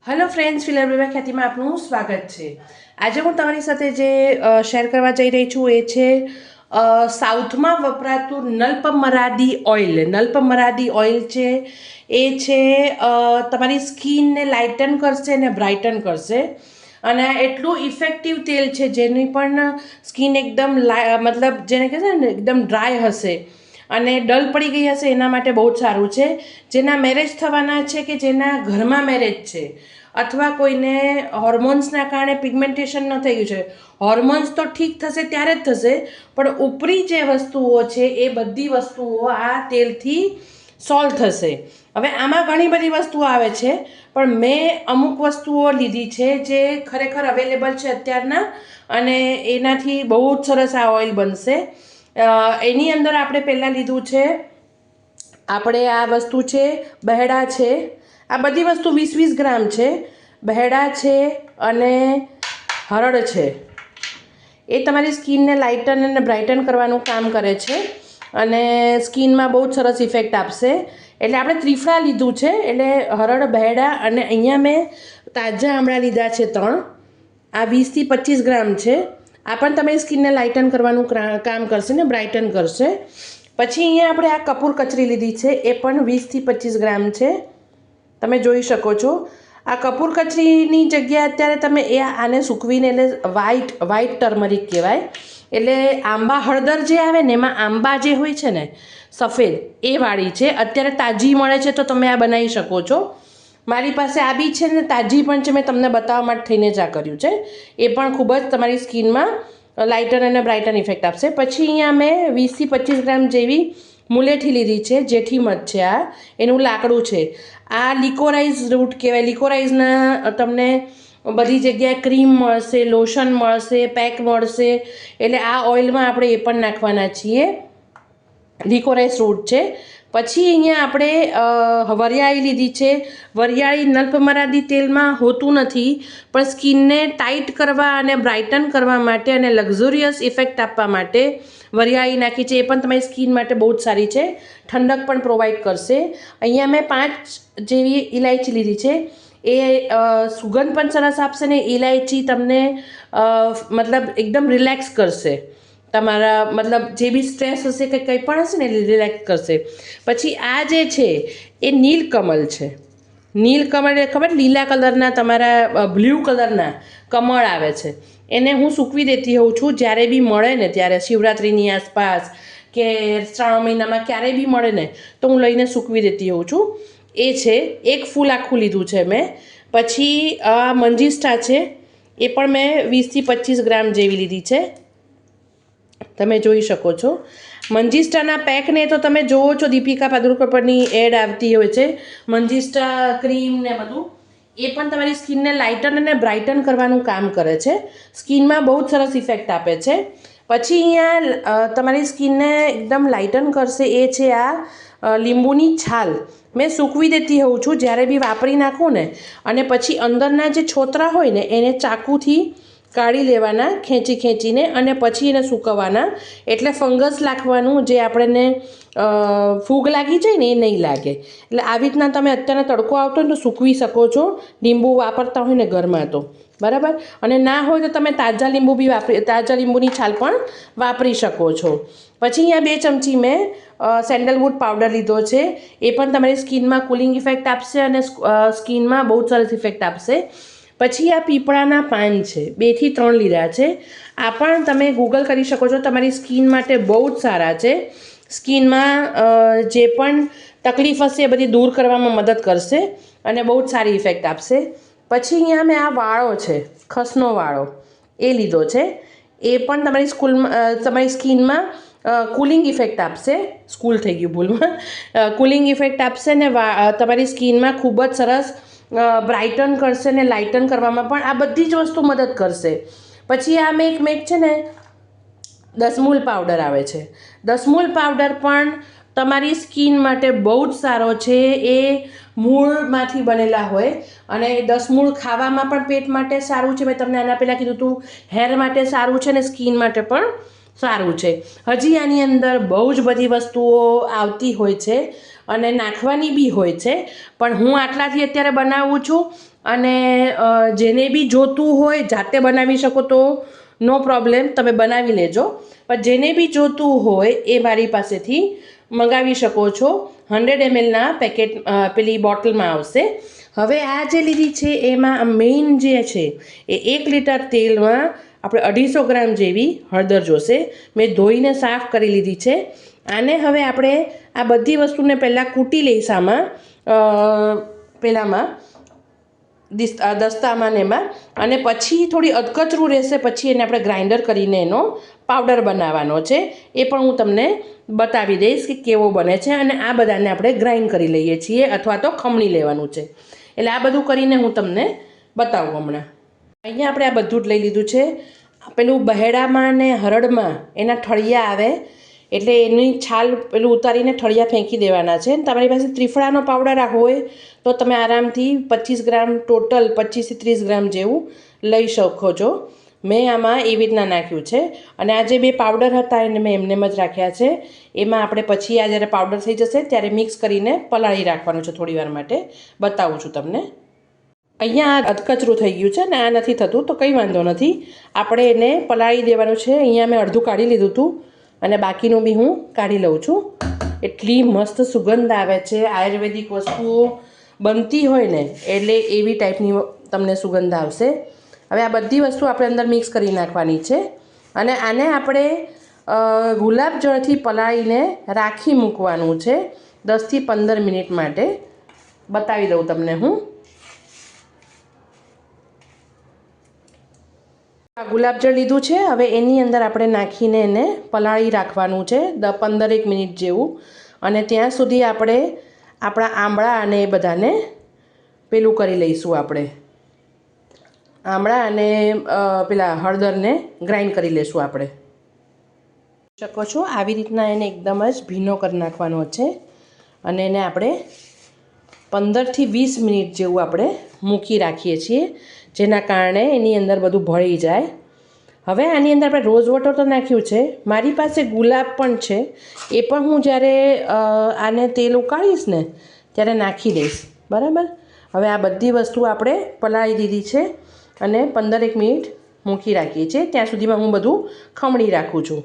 Hello friends, filler ખ્યાતિમાં આપનું સ્વાગત છે। આજે હું તમારી સાથે જે શેર કરવા જઈ રહી છું એ છે સાઉથમાં વપરાતું નલપમરાદી ઓઇલ। નલપમરાદી ઓઇલ છે એ છે તમારી સ્કિનને લાઇટન કરશે ને બ્રાઇટન કરશે, અને એટલું ઇફેક્ટિવ તેલ છે જેની પણ સ્કિન એકદમ મતલબ જેને કહેવાય ને એકદમ ડ્રાય હશે અને ડલ પડી ગઈ હશે એના માટે બહુ જ સારું છે। જેના મેરેજ થવાના છે કે જેના ઘરમાં મેરેજ છે, અથવા કોઈને હોર્મોન્સના કારણે પિગમેન્ટેશન ન થઈ ગયું છે, હોર્મોન્સ તો ઠીક થશે ત્યારે જ થશે, પણ ઉપરી જે વસ્તુઓ છે એ બધી વસ્તુઓ આ તેલથી સોલ્વ થશે। હવે આમાં ઘણી બધી વસ્તુઓ આવે છે, પણ મેં અમુક વસ્તુઓ લીધી છે જે ખરેખર અવેલેબલ છે અત્યારના, અને એનાથી બહુ જ સરસ આ ઓઇલ બનશે। એની અંદર આપણે પહેલાં લીધું છે, આપણે આ વસ્તુ છે બહેડા છે, આ બધી વસ્તુ 20-20 ગ્રામ છે, બહેડા છે અને હળદ છે। એ તમારી સ્કિનને લાઇટન અને બ્રાઇટન કરવાનું કામ કરે છે અને સ્કિનમાં બહુ જ સરસ ઇફેક્ટ આપશે। એટલે આપણે ત્રિફળા લીધું છે, એટલે હળદ, બહેડા અને અહીંયા મેં તાજા આમળા લીધા છે 3, આ 20 થી 25 ગ્રામ છે। આ પણ તમારી સ્કિનને લાઇટન કરવાનું કામ કરશે ને બ્રાઇટન કરશે। પછી અહીંયા આપણે આ કપૂર કચરી લીધી છે, એ પણ 20 થી 25 ગ્રામ છે, તમે જોઈ શકો છો। આ કપૂર કચરીની જગ્યાએ અત્યારે તમે આને સૂકવીને, એટલે વ્હાઈટ ટર્મરિક કહેવાય, એટલે આંબા હળદર જે આવે ને એમાં આંબા જે હોય છે ને સફેદ એ વાળી છે, અત્યારે તાજી મળે છે તો તમે આ બનાવી શકો છો। મારી પાસે આ બી છે ને તાજી પણ છે, મેં તમને બતાવવા માટે થઈને જ આ કર્યું છે। એ પણ ખૂબ જ તમારી સ્કિનમાં લાઇટન અને બ્રાઇટન ઇફેક્ટ આપશે। પછી અહીંયા મેં 20 થી 25 ગ્રામ જેવી મુલેઠી લીધી છે, જેઠી મધ છે, આ એનું લાકડું છે। આ લિકોરાઇઝ રૂટ કહેવાય। લિકોરાઇઝના તમને બધી જગ્યાએ ક્રીમ મળશે, લોશન મળશે, પેક મળશે, એટલે આ ઓઇલમાં આપણે એ પણ નાખવાના છીએ, લિકોરાઇઝ રૂટ છે। પછી અહીંયા આપણે વરિયાળી લીધી છે। વરિયાળી નલપમરાદી તેલમાં હોતું નથી, પણ સ્કિનને ટાઈટ કરવા અને બ્રાઇટન કરવા માટે અને લક્ઝુરિયસ ઇફેક્ટ આપવા માટે વરિયાળી નાખી છે। એ પણ તમારી સ્કિન માટે બહુ જ સારી છે, ઠંડક પણ પ્રોવાઈડ કરશે। અહીંયા મેં 5 જેવી ઇલાયચી લીધી છે, એ સુગંધ પણ સરસ આપશે ને ઇલાયચી તમને મતલબ એકદમ રિલેક્સ કરશે, તમારા મતલબ જે બી સ્ટ્રેસ હશે કે કંઈ પણ હશે ને એ રિલેક્સ કરશે। પછી આ જે છે એ નીલકમલ છે। નીલકમળ એ ખબર, લીલા કલરના તમારા બ્લુ કલરના કમળ આવે છે, એને હું સૂકવી દેતી હોઉં છું જ્યારે બી મળે ને ત્યારે, શિવરાત્રિની આસપાસ કે શ્રાવણ મહિનામાં ક્યારેય બી મળે ને તો હું લઈને સૂકવી દેતી હોઉં છું। એ છે, એક ફૂલ આખું લીધું છે મેં। પછી આ મંજીષ્ઠા છે, એ પણ મેં 20 થી 25 ગ્રામ જેવી લીધી છે, તમે જોઈ શકો છો। મંજીષ્ઠાના પેકને તો તમે જોવો છો, દીપિકા પાદુકોણની એડ આવતી હોય છે મંજીષ્ઠા ક્રીમ ને બધું, એ પણ તમારી સ્કિનને લાઇટન અને બ્રાઇટન કરવાનું કામ કરે છે, સ્કિનમાં બહુ જ સરસ ઇફેક્ટ આપે છે। પછી અહીંયા તમારી સ્કિનને એકદમ લાઇટન કરશે એ છે આ લીંબુની છાલ। મેં સૂકવી દેતી હોઉં છું જ્યારે બી વાપરી નાખું ને, અને પછી અંદરના જે છોતરા હોય ને એને ચાકુથી કાઢી લેવાના, ખેંચીને, અને પછી એને સૂકવવાના, એટલે ફંગસ લાગવાનું જે આપણને ફૂગ લાગી જાય ને એ નહીં લાગે। એટલે આવી રીતના તમે અત્યારે તડકો આવતો હોય ને તો સૂકવી શકો છો, લીંબુ વાપરતા હોય ને ઘરમાં તો, બરાબર। અને ના હોય તો તમે તાજા લીંબુની છાલ પણ વાપરી શકો છો। પછી અહીંયા 2 ચમચી મેં સેન્ડલવુડ પાવડર લીધો છે, એ પણ તમારી સ્કિનમાં કુલિંગ ઇફેક્ટ આપશે અને સ્કિનમાં બહુ સરસ ઇફેક્ટ આપશે। પછી આ પીપળાના પાન છે, 2 થી 3 લીધા છે, આ પણ તમે ગૂગલ કરી શકો છો, તમારી સ્કિન માટે બહુ જ સારા છે, સ્કિનમાં જે પણ તકલીફ હશે એ બધી દૂર કરવામાં મદદ કરશે અને બહુ જ સારી ઇફેક્ટ આપશે। પછી અહીંયા મેં આ વાળો છે, ખસનો વાળો એ લીધો છે, એ પણ તમારી સ્કિનમાં કુલિંગ ઇફેક્ટ આપશે, સ્કૂલ થઈ ગયું ભૂલમાં, કુલિંગ ઇફેક્ટ આપશે ને તમારી સ્કિનમાં ખૂબ જ સરસ બ્રાઇટન કરશે ને લાઇટન કરવામાં પણ આ બધી જ વસ્તુ મદદ કરશે। પછી આ મેં છે ને દસમૂલ પાવડર આવે છે, દસમૂલ પાવડર પણ તમારી સ્કિન માટે બહુ જ સારો છે। એ મૂળમાંથી બનેલા હોય, અને દસમૂળ ખાવામાં પણ પેટ માટે સારું છે, મેં તમને આના પહેલાં કીધું હતું, હેર માટે સારું છે ને સ્કિન માટે પણ સારું છે। હજી આની અંદર બહુ જ બધી વસ્તુઓ આવતી હોય છે અને નાખવાની બી હોય છે, પણ હું આટલાથી અત્યારે બનાવું છું અને જેને બી જોતું હોય જાતે બનાવી શકો તો નો પ્રોબ્લેમ, તમે બનાવી લેજો. પણ જેને બી જોતું હોય એ મારી પાસેથી મંગાવી શકો છો. 100 mlના પેકેટ પેલી બોટલમાં આવશે. હવે આ જે લીધી છે એમાં મેઇન જે છે એ 1 લીટર તેલમાં આપણે 250 ગ્રામ જેવી હળદર જોશે. મેં ધોઈને સાફ કરી લીધી છે. આને હવે આપણે આ બધી વસ્તુને પહેલાં કૂટી લઈશ આમાં પેલામાં દસ્તામાં ને એમાં, અને પછી થોડી અધકચરું રહેશે, પછી એને આપણે ગ્રાઇન્ડર કરીને એનો પાવડર બનાવવાનો છે. એ પણ હું તમને બતાવી દઈશ કે કેવો બને છે. અને આ બધાને આપણે ગ્રાઇન્ડ કરી લઈએ છીએ અથવા તો ખમણી લેવાનું છે. એટલે આ બધું કરીને હું તમને બતાવું હમણાં. અહીંયા આપણે આ બધું જ લઈ લીધું છે. પેલું બહેડામાં ને હરડમાં એના ઠળિયા આવે એટલે એની છાલ પેલું ઉતારીને ઠળિયા ફેંકી દેવાના છે. તમારી પાસે ત્રિફળાનો પાવડર હોય તો તમે આરામથી 25 ગ્રામ ટોટલ 25 થી 30 ગ્રામ જેવું લઈ શકો છો. મેં આમાં એવી રીતના નાખ્યું છે. અને આ જે 2 પાવડર હતા એને મેં એમનેમ જ રાખ્યા છે. એમાં આપણે પછી આ જ્યારે પાવડર થઈ જશે ત્યારે મિક્સ કરીને પલાળી રાખવાનું છે થોડી વાર માટે. બતાવું છું તમને. અહીંયા આ અધકચરું થઈ ગયું છે ને આ નથી થતું તો કંઈ વાંધો નથી, આપણે એને પલાળી દેવાનું છે. અહીંયા મેં અડધું કાઢી લીધું હતું અને બાકીનું બી હું કાઢી લઉં છું. એટલી મસ્ત સુગંધ આવે છે. આયુર્વેદિક વસ્તુઓ બનતી હોય ને એટલે એવી ટાઈપની તમને સુગંધ આવશે. હવે આ બધી વસ્તુ આપણે અંદર મિક્સ કરી નાખવાની છે. અને આને આપણે ગુલાબ જળથી પલાળીને રાખી મૂકવાનું છે 10 થી 15 મિનિટ માટે. બતાવી દઉં તમને હું. આ ગુલાબજળ લીધું છે. હવે એની અંદર આપણે નાખીને એને પલાળી રાખવાનું છે 15 મિનિટ જેવું. અને ત્યાં સુધી આપણે આપણા આમળા અને એ બધાને પેલું કરી લઈશું. આપણે આમળા અને પેલા હળદરને ગ્રાઇન્ડ કરી લઈશું. આપણે શકો છો આવી રીતના એને એકદમ જ ભીનો કરી નાખવાનો છે. અને એને આપણે 15 થી 20 મિનિટ જેવું આપણે મૂકી રાખીએ છીએ, જેના કારણે એની અંદર બધું ભળી જાય. હવે આની અંદર આપણે રોઝ વોટર તો નાખ્યું છે, મારી પાસે ગુલાબ પણ છે. એ પણ હું જ્યારે આને તેલ ઉકાળીશ ને ત્યારે નાખી દઈશ. બરાબર. હવે આ બધી વસ્તુ આપણે પલાળી દીધી છે અને 15 મિનિટ મૂકી રાખીએ છીએ. ત્યાં સુધીમાં હું બધું ખમણી રાખું છું.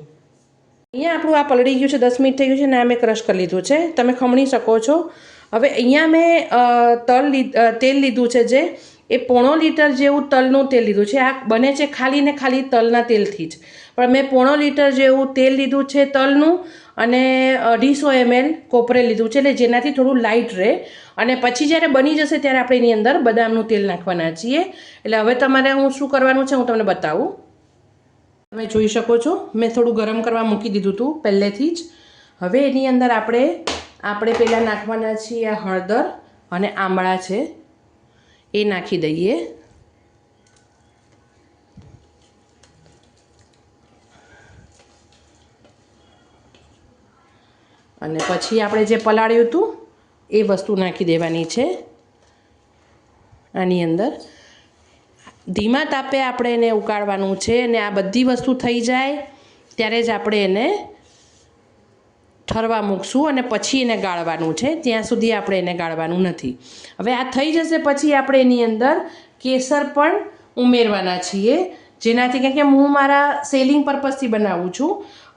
અહીંયા આપણું આ પલળી ગયું છે, 10 મિનિટ થઈ ગયું છે ને આ મેં ક્રશ કરી લીધું છે. તમે ખમણી શકો છો. હવે અહીંયા મેં તેલ લીધું છે જે એ 1.5 લીટર જેવું તલનું તેલ લીધું છે. આ બને છે ખાલી ને ખાલી તલના તેલથી જ, પણ મેં 1.5 લીટર જેવું તેલ લીધું છે તલનું અને 250 ml કોપરે લીધું છે, એટલે જેનાથી થોડું લાઇટ રહે. અને પછી જ્યારે બની જશે ત્યારે આપણે એની અંદર બદામનું તેલ નાખવાના છીએ. એટલે હવે તમારે હું શું કરવાનું છે હું તમને બતાવું. તમે જોઈ શકો છો મેં થોડું ગરમ કરવા મૂકી દીધું હતું પહેલેથી જ. હવે એની અંદર આપણે પહેલાં નાખવાના છીએ આ હળદર અને આમળા છે એ નાખી દઈએ. અને પછી આપણે જે પલાળ્યું હતું એ વસ્તુ નાખી દેવાની છે આની અંદર. ધીમા તાપે આપણે એને ઉકાળવાનું છે. અને આ બધી વસ્તુ થઈ જાય ત્યારે જ આપણે એને ઠરવા મૂકશું અને પછી એને ગાળવાનું છે. ત્યાં સુધી આપણે એને ગાળવાનું નથી. હવે આ થઈ જશે પછી આપણે એની અંદર કેસર પણ ઉમેરવાના છીએ, જેનાથી કે હું મારા સેલિંગ પર્પઝથી બનાવું છું.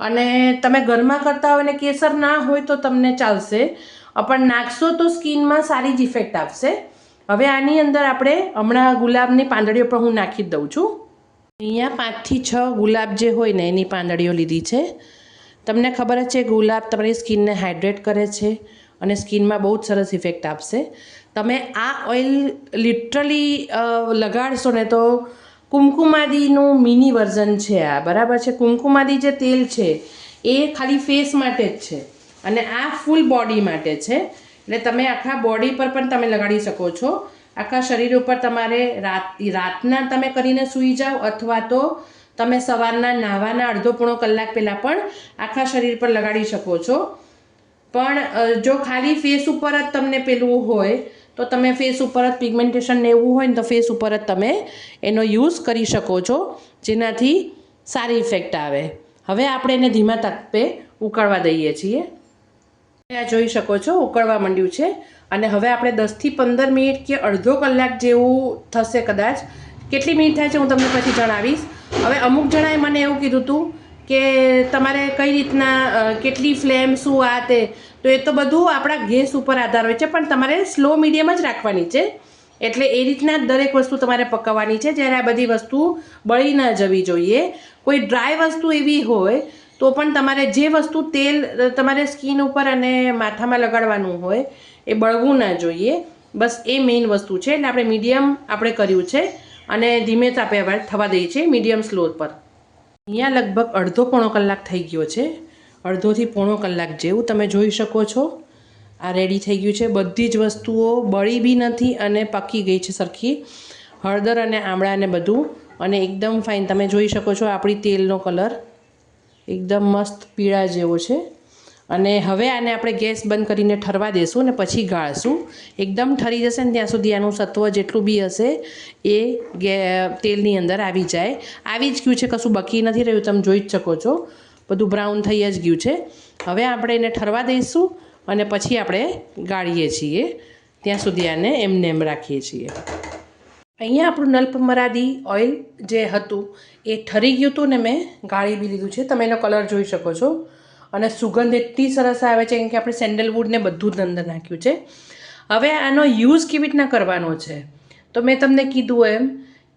અને તમે ઘરમાં કરતા હોય ને કેસર ના હોય તો તમને ચાલશે, પણ નાખશો તો સ્કિનમાં સારી જ ઇફેક્ટ આપશે. હવે આની અંદર આપણે હમણાં ગુલાબની પાંદડીઓ પણ હું નાખી જ દઉં છું. અહીંયા 5 થી 6 ગુલાબ જે હોય ને એની પાંદડીઓ લીધી છે. તમને ખબર જ છે ગુલાબ તમારી સ્કિનને હાઇડ્રેટ કરે છે અને સ્કિનમાં બહુ જ સરસ ઇફેક્ટ આપશે. તમે આ ઓઇલ લિટરલી લગાડશો ને તો કુમકુમાદીનું મિની વર્ઝન છે આ. બરાબર છે. કુમકુમાદી જે તેલ છે એ ખાલી ફેસ માટે જ છે અને આ ફૂલ બોડી માટે છે. એટલે તમે આખા બોડી પર પણ તમે લગાડી શકો છો. આખા શરીર ઉપર તમારે રાતના તમે કરીને સૂઈ જાઓ અથવા તો તમે સવારના નાહવાના અડધો પોણો કલાક પહેલાં પણ આખા શરીર પર લગાડી શકો છો. પણ જો ખાલી ફેસ ઉપર જ તમને પેલું હોય તો તમે ફેસ ઉપર જ પિગમેન્ટેશન ને એવું હોય ને તો ફેસ ઉપર જ તમે એનો યુઝ કરી શકો છો, જેનાથી સારી ઇફેક્ટ આવે. હવે આપણે એને ધીમા તાપે ઉકળવા દઈએ છીએ. આ જોઈ શકો છો ઉકળવા માંડ્યું છે. અને હવે આપણે 10થી 15 મિનિટ કે અડધો કલાક જેવું થશે કદાચ. કેટલી મિનિટ થાય છે હું તમને પછી જણાવીશ. હવે અમુક જણાએ મને એવું કીધું હતું કે તમારે કઈ રીતના કેટલી ફ્લેમ શું આ તે, તો એ તો બધું આપણા ગેસ ઉપર આધાર હોય છે, પણ તમારે સ્લો મીડિયમ જ રાખવાની છે. એટલે એ રીતના જ દરેક વસ્તુ તમારે પકાવવાની છે, જ્યારે આ બધી વસ્તુ બળી ન જવી જોઈએ. કોઈ ડ્રાય વસ્તુ એવી હોય તો પણ તમારે જે વસ્તુ તેલ તમારે સ્કિન ઉપર અને માથામાં લગાડવાનું હોય એ બળવું ના જોઈએ. બસ એ મેઇન વસ્તુ છે. એટલે આપણે મીડિયમ આપણે કર્યું છે અને ધીમે તાપે હવે થવા દઈએ છીએ, મીડિયમ સ્લો પર. અહીંયા લગભગ અડધો પોણો કલાક થઈ ગયો છે, અડધોથી પોણો કલાક જેવું. તમે જોઈ શકો છો આ રેડી થઈ ગયું છે. બધી જ વસ્તુઓ બળી બી નથી અને પકી ગઈ છે સરખી. હળદર અને આમળા ને બધું, અને એકદમ ફાઇન. તમે જોઈ શકો છો આપણી તેલનો કલર એકદમ મસ્ત પીળા જેવો છે. અને હવે આને આપણે ગેસ બંધ કરીને ઠરવા દેશું અને પછી ગાળશું. એકદમ ઠરી જશે ને ત્યાં સુધી આનું સત્વ જેટલું બી હશે એ તેલની અંદર આવી જાય. આવી જ ગયું છે, કશું બકી નથી રહ્યું. તમે જોઈ જ શકો છો બધું બ્રાઉન થઈ જ ગયું છે. હવે આપણે એને ઠરવા દઈશું અને પછી આપણે ગાળીએ છીએ. ત્યાં સુધી આને એમને એમ રાખીએ છીએ. અહીંયા આપણું નલપમરાદી ઓઇલ જે હતું એ ઠરી ગયું હતું ને મેં ગાળી બી લીધું છે. તમે એનો કલર જોઈ શકો છો. અને સુગંધ એટલી સરસ આવે છે કે આપણે સેન્ડલવુડ ને બધું જ અંદર નાખ્યું છે. હવે આનો યુઝ કેવી રીતના કરવાનો છે, તો મેં તમને કીધું એમ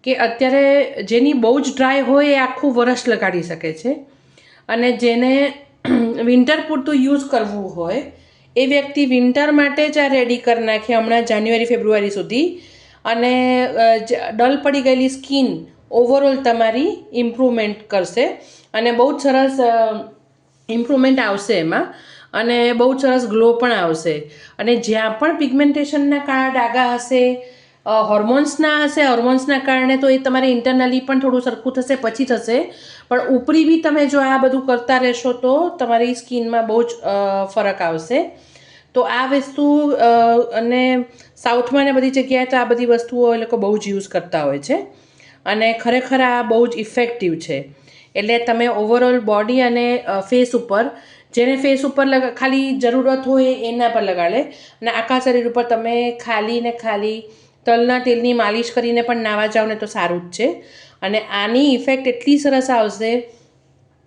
કે અત્યારે જેની બહુ જ ડ્રાય હોય એ આખું વરસ લગાડી શકે છે, અને જેને વિન્ટર પૂરતું યુઝ કરવું હોય એ વ્યક્તિ વિન્ટર માટે જ આ રેડી કરી નાખે હમણાં જાન્યુઆરી ફેબ્રુઆરી સુધી. અને ડલ પડી ગયેલી સ્કિન ઓવરઓલ તમારી ઇમ્પ્રુવમેન્ટ કરશે અને બહુ જ સરસ ઇમ્પ્રુવમેન્ટ આવશે એમાં, અને બહુ જ સરસ ગ્લો પણ આવશે. અને જ્યાં પણ પિગમેન્ટેશનના કાળા ડાઘા હશે, હોર્મોન્સના કારણે તો એ તમારે ઇન્ટરનલી પણ થોડું સરખું થશે, પછી થશે. પણ ઉપરી બી તમે જો આ બધું કરતા રહેશો તો તમારી સ્કિનમાં બહુ જ ફરક આવશે. તો આ વસ્તુ અને સાઉથમાં ને બધી જગ્યાએ તો આ બધી વસ્તુઓ એ લોકો બહુ જ યુઝ કરતા હોય છે, અને ખરેખર આ બહુ જ ઇફેક્ટિવ છે. એટલે તમે ઓવરઓલ બોડી અને ફેસ ઉપર, જેને ફેસ ઉપર ખાલી જરૂરત હોય એના પર લગાડે, અને આખા શરીર ઉપર તમે ખાલી તલના તેલની માલિશ કરીને પણ નાવા જાઓ ને તો સારું જ છે. અને આની ઇફેક્ટ એટલી સરસ આવશે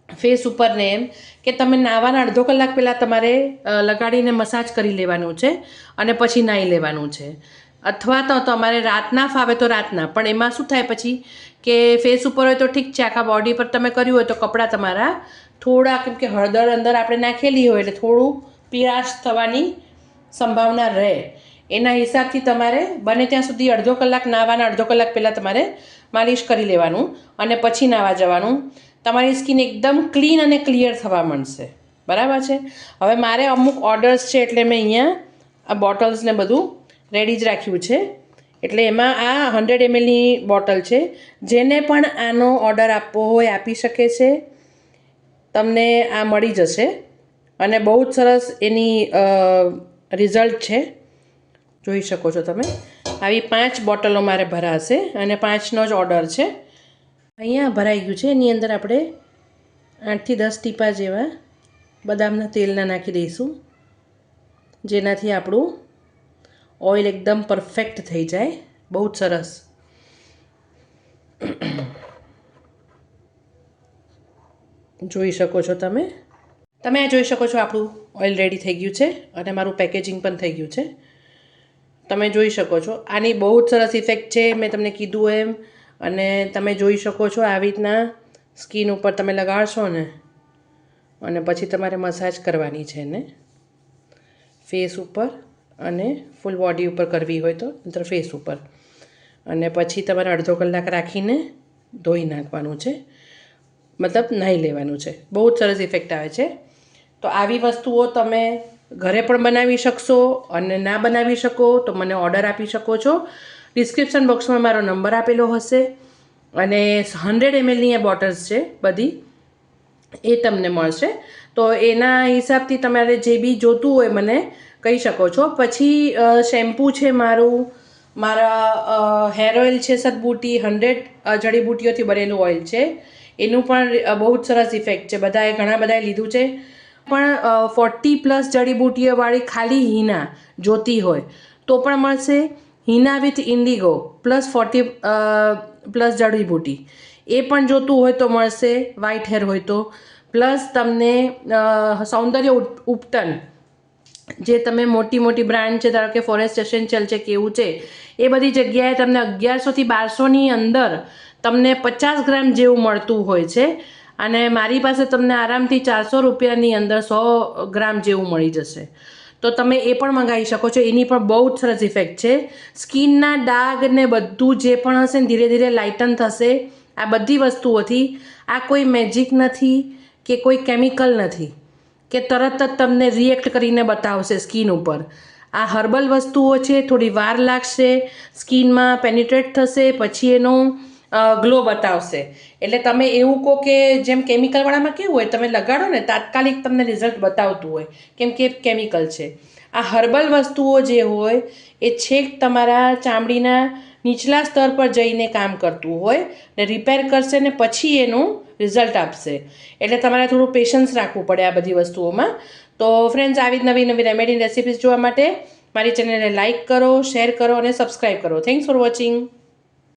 ફેસ ઉપર ને એમ કે તમે નાવાના અડધો કલાક પહેલાં તમારે લગાડીને મસાજ કરી લેવાનું છે અને પછી નાહી લેવાનું છે. અથવા તો તમારે રાતના ફાવે તો રાતના, પણ એમાં શું થાય પછી કે ફેસ ઉપર હોય તો ઠીક છે, આખા બોડી પર તમે કર્યું હોય તો કપડાં તમારા થોડા, કેમ કે હળદર અંદર આપણે નાખેલી હોય એટલે થોડું પીળાશ થવાની સંભાવના રહે. એના હિસાબથી તમારે બને ત્યાં સુધી અડધો કલાક નાહવાના અડધો કલાક પહેલાં તમારે માલિશ કરી લેવાનું અને પછી નાહવા જવાનું. તમારી સ્કિન એકદમ ક્લીન અને ક્લિયર થવા માંડશે. બરાબર છે. હવે મારે અમુક ઓર્ડર્સ છે એટલે મેં અહીંયા આ બોટલ્સને બધું રેડી જ રાખ્યું છે. એટલે એમાં આ 100 mlની બોટલ છે. જેને પણ આનો ઓર્ડર આપવો હોય આપી શકે છે. તમને આ મળી જશે અને બહુ જ સરસ એની રિઝલ્ટ છે. જોઈ શકો છો તમે. આવી 5 બોટલો મારે ભરાશે અને 5નો જ ઓર્ડર છે. અહીંયા ભરાઈ ગયું છે. એની અંદર આપણે 8 થી 10 ટીપા જેવા બદામના તેલના નાખી દઈશું, જેનાથી આપણું ઓઇલ એકદમ પરફેક્ટ થઈ જાય. બહુ જ સરસ. જોઈ શકો છો તમે આ જોઈ શકો છો આપણું ઓઇલ રેડી થઈ ગયું છે અને મારું પેકેજિંગ પણ થઈ ગયું છે. તમે જોઈ શકો છો આની બહુ જ સરસ ઇફેક્ટ છે, મેં તમને કીધું એમ. અને તમે જોઈ શકો છો આવી રીતના સ્કિન ઉપર તમે લગાડશો ને અને પછી તમારે મસાજ કરવાની છે ને ફેસ ઉપર, અને ફૂલ બોડી ઉપર કરવી હોય તો નહીંતર ફેસ ઉપર, અને પછી તમારે અડધો કલાક રાખીને ધોઈ નાખવાનું છે, મતલબ નાહી લેવાનું છે. બહુ જ સરસ ઇફેક્ટ આવે છે. તો આવી વસ્તુઓ તમે ઘરે પણ બનાવી શકશો, અને ના બનાવી શકો તો મને ઓર્ડર આપી શકો છો. ડિસ્ક્રિપ્શન બોક્સમાં મારો નંબર આપેલો હશે, અને 100 mlની એ બોટલ્સ છે બધી, એ તમને મળશે. તો એના હિસાબથી તમારે જે બી જોતું હોય મને કહી શકો છો. પછી શેમ્પૂ છે મારા હેર ઓઇલ છે સદબૂટી, 100 જડીબૂટીઓથી બનેલું ઓઇલ છે. એનું પણ બહુ જ સરસ ઇફેક્ટ છે. ઘણા બધાએ લીધું છે પણ 40+ જડીબુટીઓવાળી ખાલી હિના જોતી હોય તો પણ મળશે. હિના વિથ ઇન્ડિગો +40+ જડીબુટી એ પણ જોતું હોય તો મળશે, વ્હાઇટ હેર હોય તો. પ્લસ તમને સૌંદર્ય ઉપટન જે તમે મોટી મોટી બ્રાન્ડ છે, ધારો કે ફોરેસ્ટ એસેન્શિયલ છે, કેવું છે, એ બધી જગ્યાએ તમને 1100 થી 1200ની અંદર તમને 50 ગ્રામ જેવું મળતું હોય છે. અને મારી પાસે તમને આરામથી 400 રૂપિયાની અંદર 100 ગ્રામ જેવું મળી જશે. તો તમે એ પણ મંગાવી શકો છો. એની પણ બહુ જ સરસ ઇફેક્ટ છે. સ્કિનના ડાઘ ને બધું જે પણ હશે ને ધીરે ધીરે લાઇટન થશે આ બધી વસ્તુઓથી. આ કોઈ મેજિક નથી કે કોઈ કેમિકલ નથી કે તરત જ તમને રિએક્ટ કરીને બતાવશે સ્કિન ઉપર. આ હર્બલ વસ્તુઓ છે, થોડી વાર લાગશે, સ્કિનમાં પેનિટ્રેટ થશે, પછી એનો ગ્લો બતાવશે. એટલે તમે એવું કહો કે જેમ કેમિકલવાળામાં કેવું હોય, તમે લગાડો ને તાત્કાલિક તમને રિઝલ્ટ બતાવતું હોય કેમ કે કેમિકલ છે. આ હર્બલ વસ્તુઓ જે હોય એ છેક તમારા ચામડીના નીચલા સ્તર પર જઈને કામ કરતું હોય ને રિપેર કરશે ને પછી એનું રિઝલ્ટ આપશે. એટલે તમારે થોડું પેશન્સ રાખવું પડે આ બધી વસ્તુઓમાં. તો ફ્રેન્ડ્સ, આવી જ નવી નવી રેમેડી રેસિપીઝ જોવા માટે મારી ચેનલને લાઇક કરો, શેર કરો અને સબસ્ક્રાઈબ કરો. Thanks for watching.